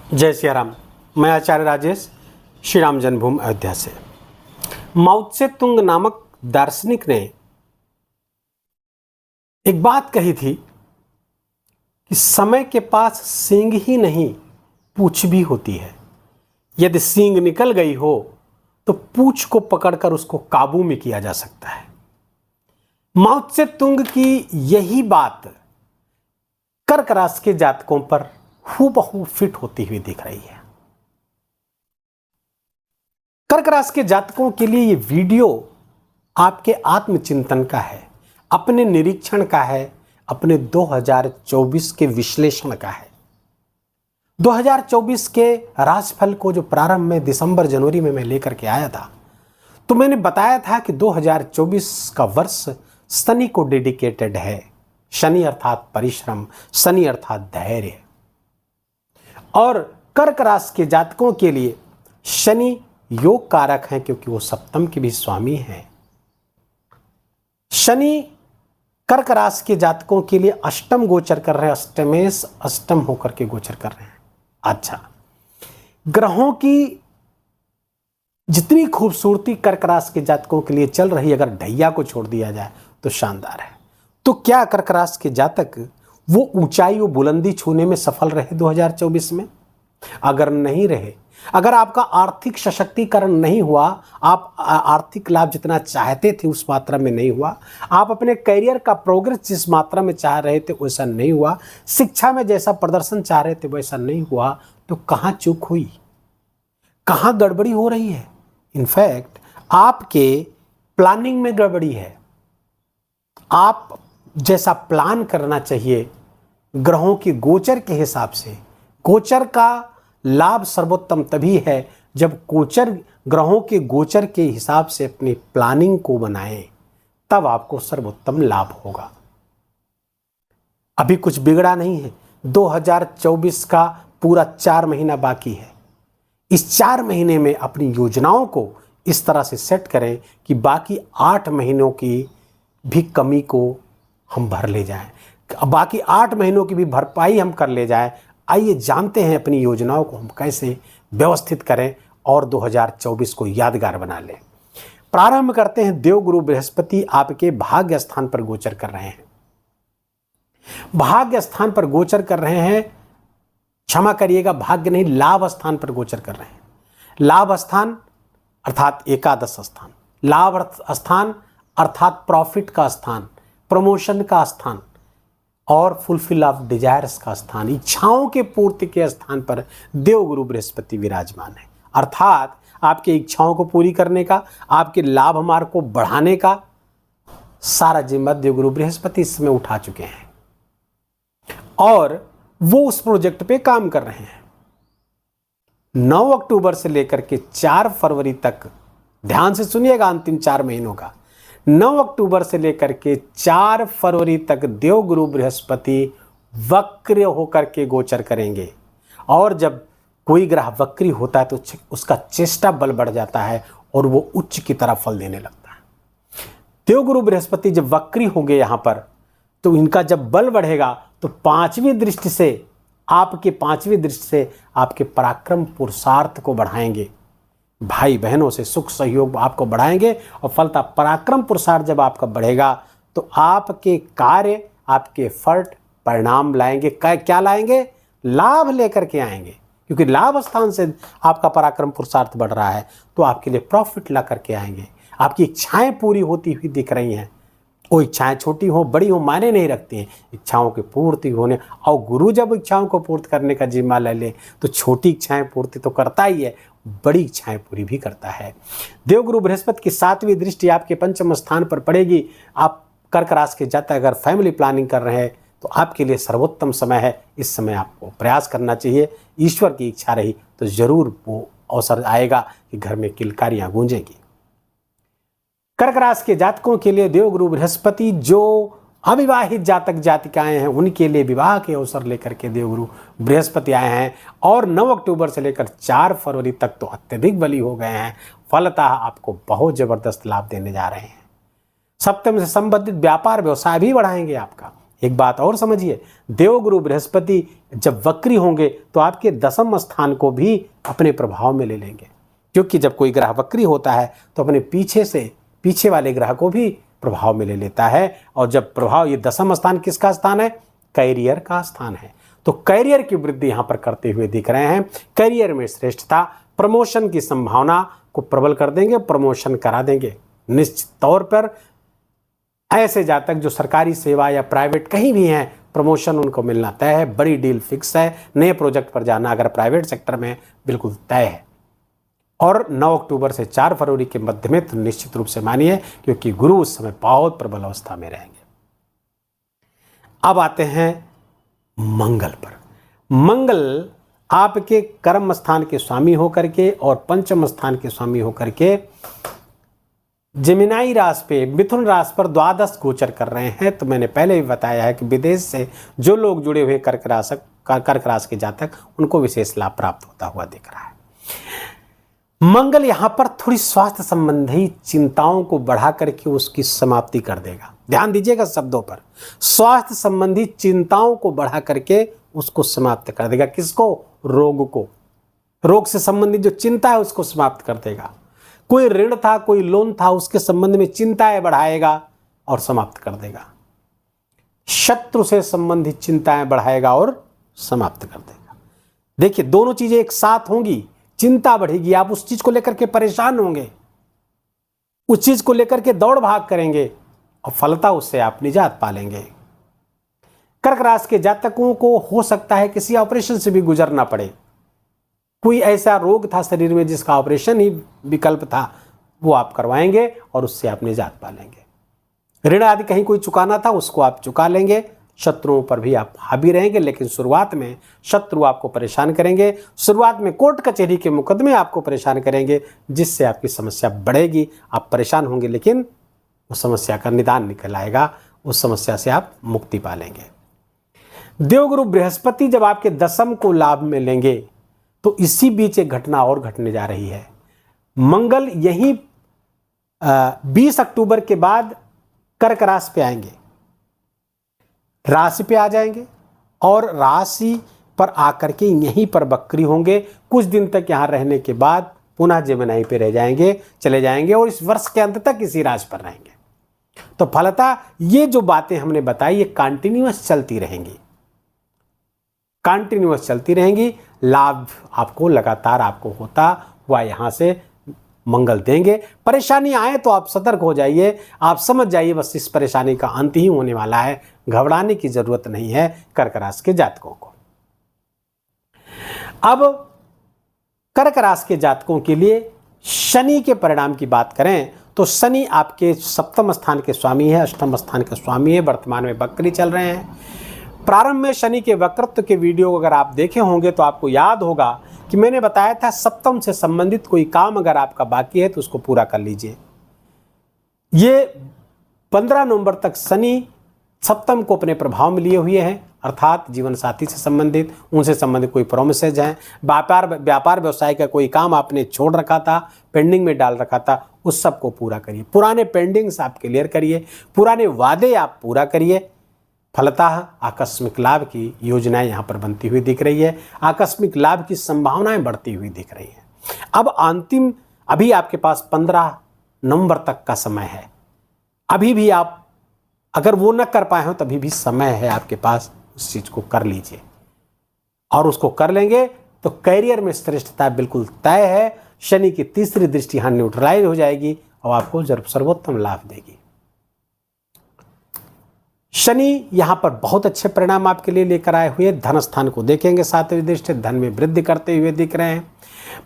जय सिया राम। मैं आचार्य राजेश, श्री राम जन्मभूमि अयोध्या से। माओ त्से तुंग नामक दार्शनिक ने एक बात कही थी कि समय के पास सींग ही नहीं पूंछ भी होती है। यदि सींग निकल गई हो तो पूंछ को पकड़कर उसको काबू में किया जा सकता है। माओ त्से तुंग की यही बात कर्क राशि के जातकों पर हूबहू फिट होती हुई दिख रही है। कर्क राशि के जातकों के लिए ये वीडियो आपके आत्मचिंतन का है, अपने निरीक्षण का है, अपने 2024 के विश्लेषण का है। 2024 के राशिफल को जो प्रारंभ में दिसंबर जनवरी में मैं लेकर के आया था, तो मैंने बताया था कि 2024 का वर्ष शनि को डेडिकेटेड है। शनि अर्थात परिश्रम, शनि अर्थात धैर्य। और कर्क राशि के जातकों के लिए शनि योग कारक हैं, क्योंकि वो सप्तम के भी स्वामी हैं। शनि कर्क राशि के जातकों के लिए अष्टम गोचर कर रहे हैं, अष्टमेश अष्टम होकर के गोचर कर रहे हैं। अच्छा, ग्रहों की जितनी खूबसूरती कर्क राशि के जातकों के लिए चल रही, अगर ढैया को छोड़ दिया जाए तो शानदार है। तो क्या कर्क राशि के जातक वो ऊंचाई वो बुलंदी छूने में सफल रहे 2024 में? अगर नहीं रहे, अगर आपका आर्थिक सशक्तिकरण नहीं हुआ, आप आर्थिक लाभ जितना चाहते थे उस मात्रा में नहीं हुआ, आप अपने करियर का प्रोग्रेस जिस मात्रा में चाह रहे थे वैसा नहीं हुआ, शिक्षा में जैसा प्रदर्शन चाह रहे थे वैसा नहीं हुआ, तो कहाँ चूक हुई, कहाँ गड़बड़ी हो रही है? इनफैक्ट आपके प्लानिंग में गड़बड़ी है। आप जैसा प्लान करना चाहिए ग्रहों के गोचर के हिसाब से, गोचर का लाभ सर्वोत्तम तभी है जब गोचर ग्रहों के गोचर के हिसाब से अपनी प्लानिंग को बनाएं, तब आपको सर्वोत्तम लाभ होगा। अभी कुछ बिगड़ा नहीं है। 2024 का पूरा 4 महीना बाकी है। इस 4 महीने में अपनी योजनाओं को इस तरह से सेट करें कि बाकी 8 महीनों की भी कमी को हम भर ले जाएं, बाकी 8 महीनों की भी भरपाई हम कर ले जाएं। आइए जानते हैं अपनी योजनाओं को हम कैसे व्यवस्थित करें और 2024 को यादगार बना लें। प्रारंभ करते हैं। देवगुरु बृहस्पति आपके भाग्य स्थान पर गोचर कर रहे हैं। भाग्य स्थान पर गोचर कर रहे हैं, क्षमा करिएगा, भाग्य नहीं, लाभ स्थान पर गोचर कर रहे हैं। लाभ स्थान अर्थात एकादश स्थान, लाभ स्थान अर्थात प्रॉफिट का स्थान, प्रमोशन का स्थान और फुलफिल ऑफ डिजायर्स का स्थान, इच्छाओं के पूर्ति के स्थान पर देवगुरु बृहस्पति विराजमान है। अर्थात आपकी इच्छाओं को पूरी करने का, आपके लाभ मार्ग को बढ़ाने का सारा जिम्मा देवगुरु बृहस्पति इसमें उठा चुके हैं और वो उस प्रोजेक्ट पे काम कर रहे हैं। 9 अक्टूबर से लेकर के 4 फरवरी तक, ध्यान से सुनिएगा, अंतिम 4 महीनों का, 9 अक्टूबर से लेकर के 4 फरवरी तक देवगुरु बृहस्पति वक्र होकर के गोचर करेंगे। और जब कोई ग्रह वक्री होता है तो उसका चेष्टा बल बढ़ जाता है और वो उच्च की तरफ फल देने लगता है। देवगुरु बृहस्पति जब वक्री होंगे यहाँ पर, तो इनका जब बल बढ़ेगा तो 5वीं दृष्टि से आपके पराक्रम पुरुषार्थ को बढ़ाएंगे। भाई बहनों से सुख सहयोग आपको बढ़ाएंगे और फलता पराक्रम पुरुषार्थ जब आपका बढ़ेगा तो आपके कार्य, आपके एफर्ट परिणाम लाएंगे। क्या लाएंगे? लाभ लेकर के आएंगे, क्योंकि लाभ स्थान से आपका पराक्रम पुरुषार्थ बढ़ रहा है तो आपके लिए प्रॉफिट ला करके आएंगे। आपकी इच्छाएं पूरी होती हुई दिख रही हैं। वो इच्छाएं छोटी हो बड़ी हो मायने नहीं रखती हैं, इच्छाओं की पूर्ति होने, और गुरु जब इच्छाओं को पूर्ति करने का जिम्मा ले ले तो छोटी इच्छाएं पूर्ति तो करता ही है, बड़ी इच्छाएं पूरी भी करता है। देवगुरु बृहस्पति की 7वीं दृष्टि आपके पंचम स्थान पर पड़ेगी। आप कर्क राशि के जातक अगर फैमिली प्लानिंग कर रहे हैं तो आपके लिए सर्वोत्तम समय है। इस समय आपको प्रयास करना चाहिए। ईश्वर की इच्छा रही तो जरूर वो अवसर आएगा कि घर में किलकारियां गूंजेगी। कर्क राशि के जातकों के लिए देवगुरु बृहस्पति, जो अविवाहित जातक जातिकाएं हैं उनके लिए विवाह के अवसर लेकर के देवगुरु बृहस्पति आए हैं और 9 अक्टूबर से लेकर 4 फरवरी तक तो अत्यधिक बली हो गए हैं। फलतः आपको बहुत जबरदस्त लाभ देने जा रहे हैं। सप्तम से संबंधित व्यापार व्यवसाय भी बढ़ाएंगे आपका। एक बात और समझिए, देवगुरु बृहस्पति जब वक्री होंगे तो आपके दसम स्थान को भी अपने प्रभाव में ले लेंगे, क्योंकि जब कोई ग्रह वक्री होता है तो अपने पीछे वाले ग्रह को भी प्रभाव में ले लेता है। और जब प्रभाव, ये दसम स्थान किसका स्थान है? कैरियर का स्थान है। तो कैरियर की वृद्धि यहां पर करते हुए दिख रहे हैं। कैरियर में श्रेष्ठता, प्रमोशन की संभावना को प्रबल कर देंगे, प्रमोशन करा देंगे निश्चित तौर पर। ऐसे जातक जो सरकारी सेवा या प्राइवेट कहीं भी हैं, प्रमोशन उनको मिलना तय है, बड़ी डील फिक्स है, नए प्रोजेक्ट पर जाना अगर प्राइवेट सेक्टर में बिल्कुल तय है। और 9 अक्टूबर से 4 फरवरी के मध्य में तो निश्चित रूप से मानिए, क्योंकि गुरु उस समय बहुत प्रबल अवस्था में रहेंगे। अब आते हैं मंगल पर। मंगल आपके कर्म स्थान के स्वामी होकर के और पंचम स्थान के स्वामी होकर के जेमिनाई राशि पे, मिथुन राशि पर द्वादश गोचर कर रहे हैं। तो मैंने पहले भी बताया है कि विदेश से जो लोग जुड़े हुए कर्क राशि के जातक, उनको विशेष लाभ प्राप्त होता हुआ दिख रहा है। मंगल यहां पर थोड़ी स्वास्थ्य संबंधी चिंताओं को बढ़ा करके उसकी समाप्ति कर देगा। ध्यान दीजिएगा शब्दों पर, स्वास्थ्य संबंधी चिंताओं को बढ़ा करके उसको समाप्त कर देगा। किसको? रोग को। रोग से संबंधित जो चिंता है उसको समाप्त कर देगा। कोई ऋण था, कोई लोन था, उसके संबंध में चिंताएं बढ़ाएगा और समाप्त कर देगा। शत्रु से संबंधित चिंताएं बढ़ाएगा और समाप्त कर देगा। देखिए, दोनों चीजें एक साथ होंगी। चिंता बढ़ेगी, आप उस चीज को लेकर के परेशान होंगे, उस चीज को लेकर के दौड़ भाग करेंगे और फलता उससे आप निजात पालेंगे। कर्क राशि के जातकों को हो सकता है किसी ऑपरेशन से भी गुजरना पड़े। कोई ऐसा रोग था शरीर में जिसका ऑपरेशन ही विकल्प था, वो आप करवाएंगे और उससे आप निजात पालेंगे। ऋण आदि कहीं कोई चुकाना था, उसको आप चुका लेंगे। शत्रुओं पर भी आप हावी रहेंगे, लेकिन शुरुआत में शत्रु आपको परेशान करेंगे। शुरुआत में कोर्ट कचहरी के मुकदमे आपको परेशान करेंगे, जिससे आपकी समस्या बढ़ेगी। आप परेशान होंगे, लेकिन उस समस्या का निदान निकल आएगा, उस समस्या से आप मुक्ति पालेंगे। देवगुरु बृहस्पति जब आपके दसम को लाभ में लेंगे तो इसी बीच एक घटना और घटने जा रही है। मंगल यही 20 अक्टूबर के बाद कर्क राशि पे आएंगे, राशि पे आ जाएंगे और राशि पर आकर के यहीं पर वक्री होंगे। कुछ दिन तक यहां रहने के बाद पुनः जेमिनाई पे रह जाएंगे, चले जाएंगे और इस वर्ष के अंत तक इसी राशि पर रहेंगे। तो फलतः ये जो बातें हमने बताई, ये कंटिन्यूअस चलती रहेंगी, कंटिन्यूअस चलती रहेंगी। लाभ आपको लगातार आपको होता हुआ यहां से मंगल देंगे। परेशानी आए तो आप सतर्क हो जाइए, आप समझ जाइए बस इस परेशानी का अंत ही होने वाला है, घबराने की जरूरत नहीं है कर्क राशि के जातकों को। अब कर्क राशि के जातकों के लिए शनि के परिणाम की बात करें तो शनि आपके सप्तम स्थान के स्वामी है, अष्टम स्थान के स्वामी है, वर्तमान में वक्री चल रहे हैं। प्रारंभ में शनि के वक्रत्व के वीडियो अगर आप देखे होंगे तो आपको याद होगा कि मैंने बताया था सप्तम से संबंधित कोई काम अगर आपका बाकी है तो उसको पूरा कर लीजिए। ये 15 नवंबर तक शनि सप्तम को अपने प्रभाव में लिए हुए हैं, अर्थात जीवन साथी से संबंधित, उनसे संबंधित कोई प्रोमिसेज हैं, व्यापार व्यवसाय का कोई काम आपने छोड़ रखा था, पेंडिंग में डाल रखा था, उस सब को पूरा करिए। पुराने पेंडिंग्स आप क्लियर करिए, पुराने वादे आप पूरा करिए। फलतः आकस्मिक लाभ की योजनाएं यहाँ पर बनती हुई दिख रही है, आकस्मिक लाभ की संभावनाएं बढ़ती हुई दिख रही हैं। अब अंतिम, अभी आपके पास 15 नवंबर तक का समय है, अभी भी आप अगर वो न कर पाए हो तभी भी समय है आपके पास, उस चीज को कर लीजिए और उसको कर लेंगे तो कैरियर में श्रेष्ठता बिल्कुल तय है। शनि की तीसरी दृष्टि यहां न्यूट्रलाइज हो जाएगी और आपको सर्वोत्तम लाभ देगी। शनि यहां पर बहुत अच्छे परिणाम आपके लिए लेकर आए हुए, धन स्थान को देखेंगे 7वीं दृष्टि, धन में वृद्धि करते हुए दिख रहे हैं।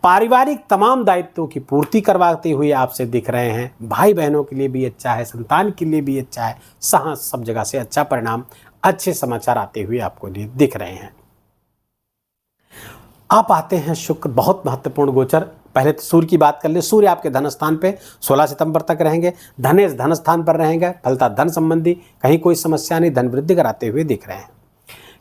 पारिवारिक तमाम दायित्वों की पूर्ति करवाते हुए आपसे दिख रहे हैं। भाई बहनों के लिए भी अच्छा है, संतान के लिए भी अच्छा है, सब जगह से अच्छा परिणाम, अच्छे समाचार आते हुए आपको दिख रहे हैं। आप आते हैं शुक्र, बहुत महत्वपूर्ण गोचर। पहले तो सूर्य की बात कर ले। सूर्य आपके धन स्थान पे 16 सितंबर तक रहेंगे, धनेश धन स्थान पर रहेंगे, फलता धन संबंधी कहीं कोई समस्या नहीं, धन वृद्धि कराते हुए दिख रहे हैं,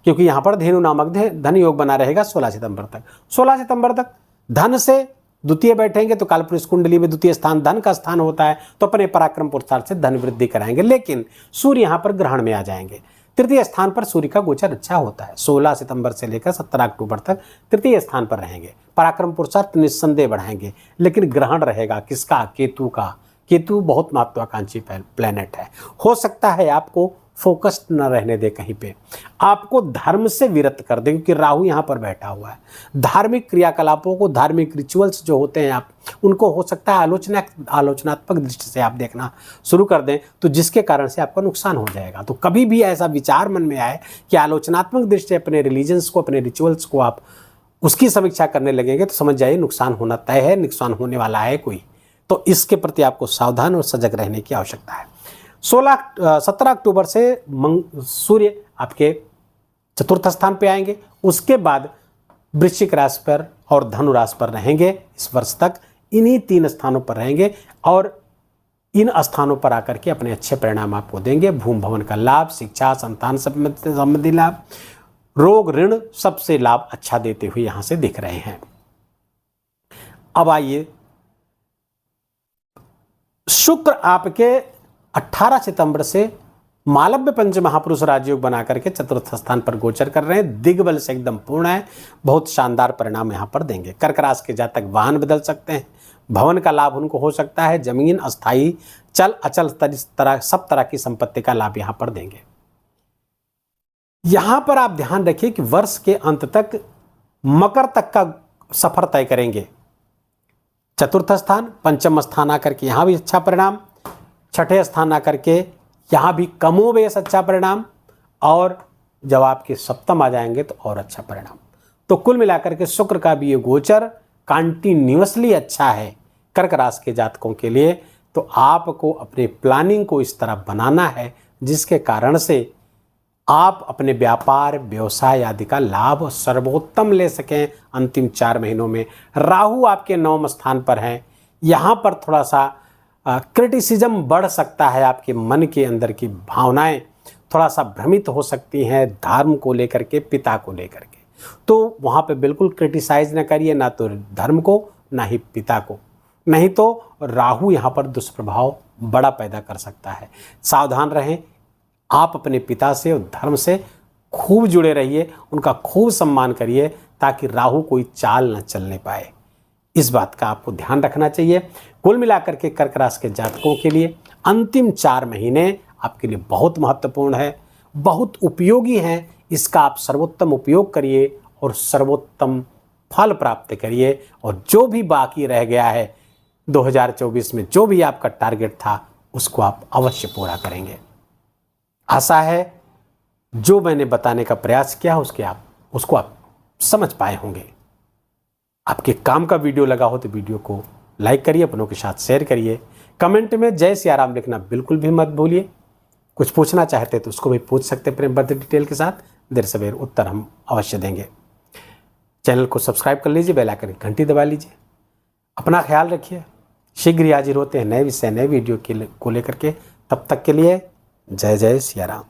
क्योंकि यहाँ पर धेनु नामक धन योग बना रहेगा 16 सितंबर तक। 16 सितंबर तक धन से द्वितीय बैठेंगे तो कालपुरुष कुंडली में द्वितीय स्थान धन का स्थान होता है, तो अपने पराक्रम पुरुषार्थ से धन वृद्धि कराएंगे। लेकिन सूर्य यहाँ पर ग्रहण में आ जाएंगे, तृतीय स्थान पर सूर्य का गोचर अच्छा होता है। 16 सितंबर से लेकर 17 अक्टूबर तक तृतीय स्थान पर रहेंगे। पराक्रम पुरुषार्थ निस्संदेह बढ़ाएंगे, लेकिन ग्रहण रहेगा किसका? केतु का। केतु बहुत महत्वाकांक्षी प्लेनेट है। हो सकता है आपको फोकस्ड न रहने दे कहीं पे, आपको धर्म से विरत कर दे, क्योंकि राहु यहाँ पर बैठा हुआ है। धार्मिक क्रियाकलापों को, धार्मिक रिचुअल्स जो होते हैं आप उनको हो सकता है आलोचनात्मक दृष्टि से आप देखना शुरू कर दें, तो जिसके कारण से आपका नुकसान हो जाएगा। तो कभी भी ऐसा विचार मन में आए कि आलोचनात्मक दृष्टि से अपने रिलीजन्स को, अपने रिचुअल्स को आप उसकी समीक्षा करने लगेंगे, तो समझ जाइए नुकसान होना तय है, नुकसान होने वाला है कोई। तो इसके प्रति आपको सावधान और सजग रहने की आवश्यकता है। 17 अक्टूबर से सूर्य आपके चतुर्थ स्थान पे आएंगे, उसके बाद वृश्चिक राशि पर और धनु राशि पर रहेंगे। इस वर्ष तक इन्हीं 3 स्थानों पर रहेंगे और इन स्थानों पर आकर के अपने अच्छे परिणाम आपको देंगे। भूमि भवन का लाभ, शिक्षा, संतान संबंधी लाभ, रोग, ऋण, सबसे लाभ अच्छा देते हुए यहां से दिख रहे हैं। अब आइए, शुक्र आपके 18 सितंबर से मालव्य पंच महापुरुष राजयोग बना करके चतुर्थ स्थान पर गोचर कर रहे हैं। दिग्बल से एकदम पूर्ण है, बहुत शानदार परिणाम यहां पर देंगे। कर्क राशि के जातक वाहन बदल सकते हैं, भवन का लाभ उनको हो सकता है, जमीन, अस्थाई, चल अचल सब तरह की संपत्ति का लाभ यहां पर देंगे। यहां पर आप ध्यान रखिए कि वर्ष के अंत तक मकर तक का सफर तय करेंगे। चतुर्थ स्थान, पंचम स्थान आकर के यहां भी अच्छा परिणाम, छठे स्थान आकर के यहाँ भी कमोबेश अच्छा परिणाम, और जब आपके सप्तम आ जाएंगे तो और अच्छा परिणाम। तो कुल मिलाकर के शुक्र का भी ये गोचर कंटिन्यूअसली अच्छा है कर्क राशि के जातकों के लिए। तो आपको अपने प्लानिंग को इस तरह बनाना है जिसके कारण से आप अपने व्यापार, व्यवसाय आदि का लाभ सर्वोत्तम ले सकें अंतिम 4 महीनों में। राहु आपके 9वें स्थान पर हैं, यहाँ पर थोड़ा सा क्रिटिसिज्म बढ़ सकता है, आपके मन के अंदर की भावनाएं थोड़ा सा भ्रमित हो सकती हैं धर्म को लेकर के, पिता को लेकर के। तो वहाँ पे बिल्कुल क्रिटिसाइज न करिए, ना तो धर्म को ना ही पिता को, नहीं तो राहु यहाँ पर दुष्प्रभाव बड़ा पैदा कर सकता है। सावधान रहें, आप अपने पिता से और धर्म से खूब जुड़े रहिए, उनका खूब सम्मान करिए ताकि राहु कोई चाल न चलने पाए। इस बात का आपको ध्यान रखना चाहिए। कुल मिलाकर के कर्क राशि के जातकों के लिए अंतिम 4 महीने आपके लिए बहुत महत्वपूर्ण है, बहुत उपयोगी हैं। इसका आप सर्वोत्तम उपयोग करिए और सर्वोत्तम फल प्राप्त करिए, और जो भी बाकी रह गया है 2024 में, जो भी आपका टारगेट था, उसको आप अवश्य पूरा करेंगे। आशा है जो मैंने बताने का प्रयास किया उसको आप समझ पाए होंगे। आपके काम का वीडियो लगा हो तो वीडियो को लाइक करिए, अपनों के साथ शेयर करिए। कमेंट में जय सियाराम लिखना बिल्कुल भी मत भूलिए। कुछ पूछना चाहते तो उसको भी पूछ सकते हैं अपने बर्थ डिटेल के साथ, देर सवेर उत्तर हम अवश्य देंगे। चैनल को सब्सक्राइब कर लीजिए, बेल आइकन की घंटी दबा लीजिए। अपना ख्याल रखिए। शीघ्र ही हाजिर होते हैं नए विषय, नए वीडियो को लेकर के। तब तक के लिए जय जय सियाराम।